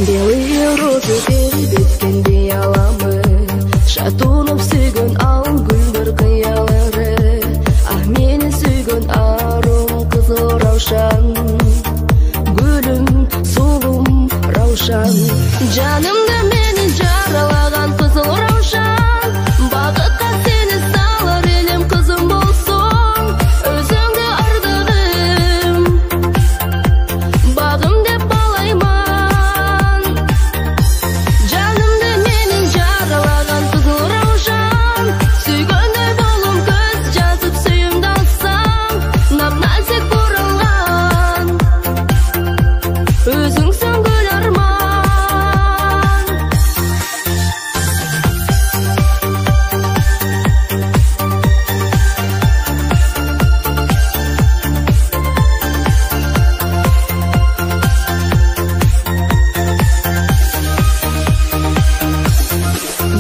Белые розы тербеткендей аламы, шатунуп сүйгөн ал гүлдөр кыялары. Ах, мени сүйгөн арым кызыл раушан, гүлүм сулум раушан. Жанымды мени жаралаган кызыл раушан, багытка сени салар элем кызым болсоң, өзүңдү ардыгым, багым деп балайман. Жанымды менин жаралаган кызыл раушан, сүйгөндөй болум көз жазып сүйүмдү алсам, нап-назик буралган, өзүңсүң гүл арман.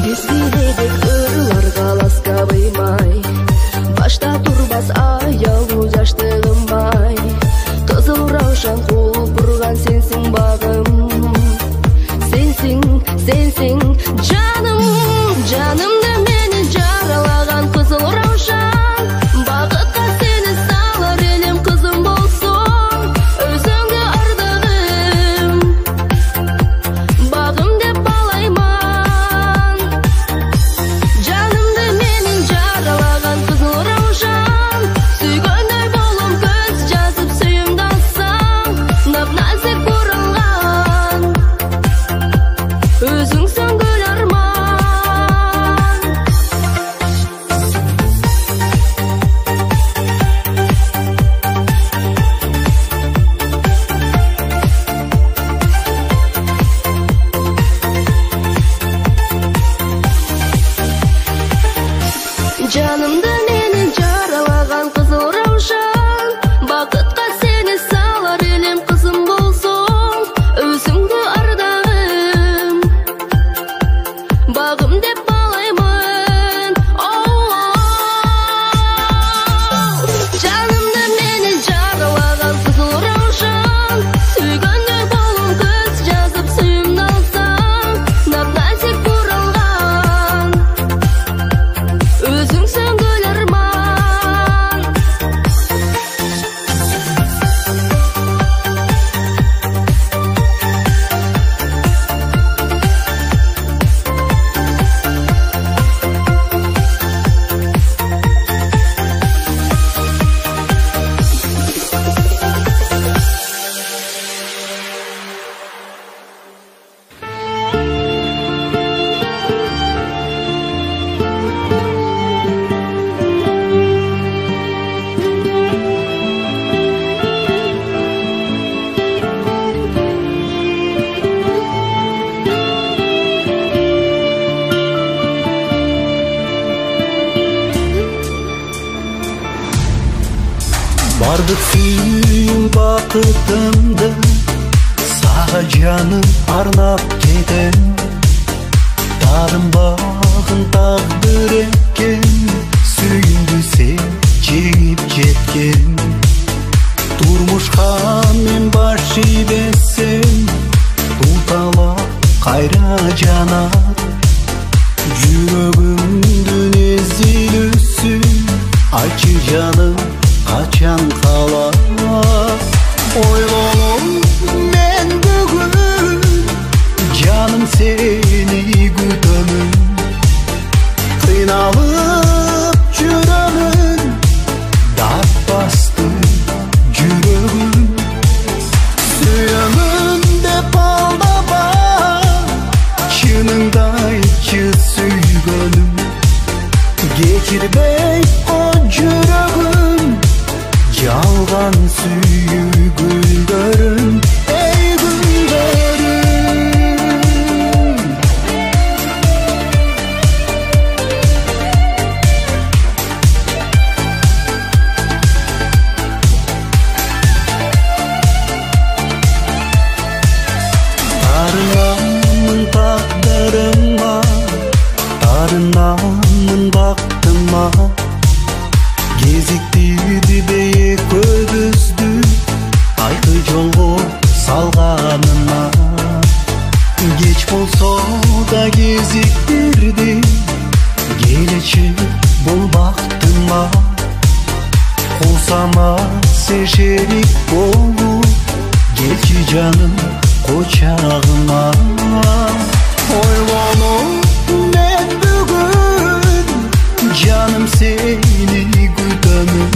Бизбидек ырларга ласкабый май, башта турбас аялуу жаштыгым май. Кызыл раушан кулуп урган сенсиң багым, сенсиң жаным. Жанымды мени жаралаган кызыл раушан, багытка сени салар элем кызым болсоң, өзүңдү ардыгым, багым деп балайман. Жанымды менин жаралаган кызыл раушан, сүйгөндөй болум көз жазып сүйүмдү алсам, нап-назик буралган, өзүңсүң гүл арман. Жанымды мени жаралаган кызыл раушан, бакытка сени салар элем кызым болсоң, өзүңдү ардагым, багым деп балайман. бардык сүйүү бакытымды сага жаным арнап кетем. Дарынбагын тагдыр экен, сүйүндү сен жеңип жеткен. Турмушка мен баш ийбесем, тутала кайра жанат. Жүрөгүмдүн эзилүүсү, айтчы жаным качан калат. Ойлоном мен бүгүн, жаным сени күтөмүн. Кыйналып жүрөмүн, дат басты жүрөгүм. Сүйөмүн деп алдама, чыныңды айтчы сүйгөнүм. Кечирбей о жүрөгүм, жалган сүйүү гүлдөрүм. Эй гүлдөрүм, тарынамын тагдырыма, тарынамын бактыма. Кезиктирди бейек көбүздү, айкы жолго салганына. Кеч болсо да кезиктирди, келечек бул бактыма. Кусама сен шерик болуп, келчи жаным кочагыма. Ойлоном мен бүгүн, жаным сени күтөмүн.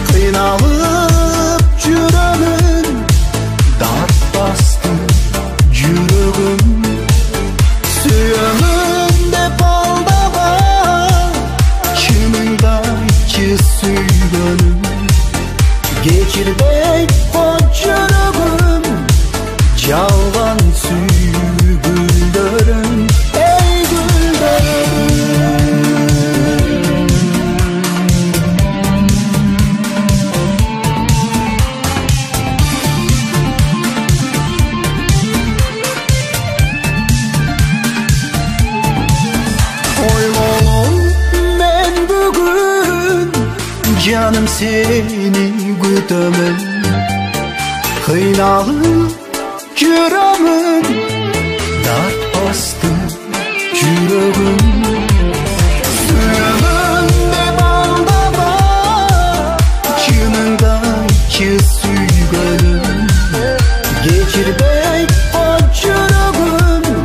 Кыйналып жүрөмүн, дат басты жүрөгүм. Сүйөмүн деп алдама, чыныңды айтчы сүйгөнүм. Кечирбей кой жүрөгүм, жалган сүйүү гүлдөрүм. Эй гүлдөрүм, ойлоном мен бүгүн, жаным сени күтөмүн. Кыйналып жүрөмүн, дат басты жүрөгүм. Сүйөмүн деп алдама, чыныңды айтчы сүйгөнүм. Кечирбей кой жүрөгүм,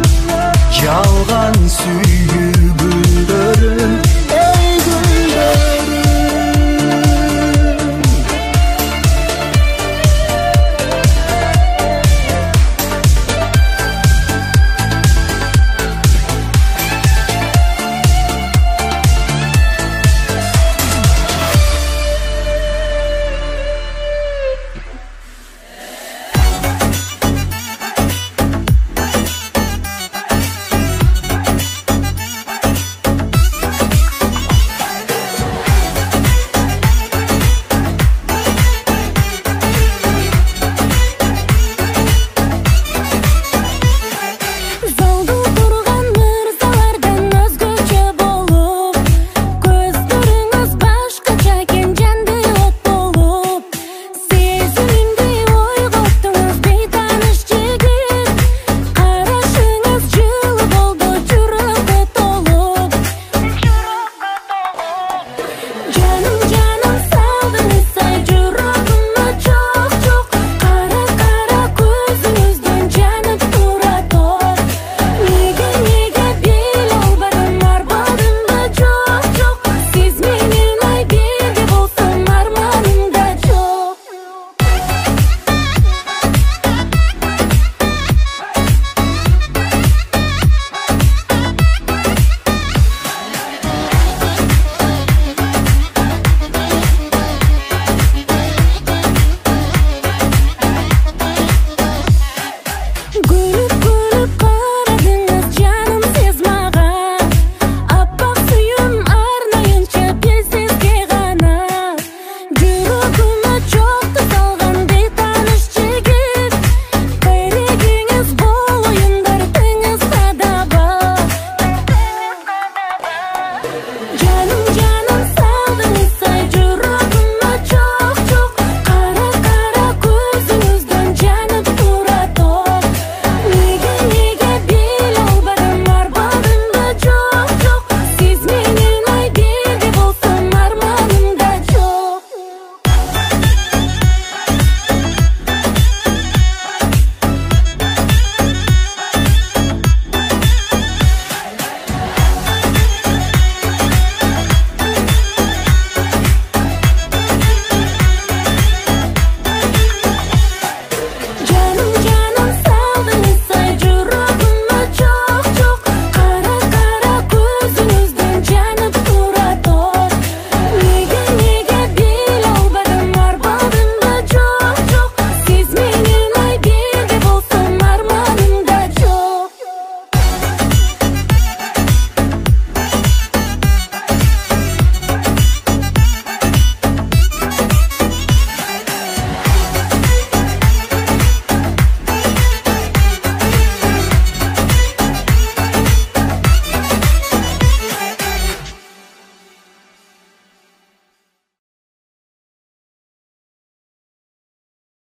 жалган сүйүү гүлдөрүм.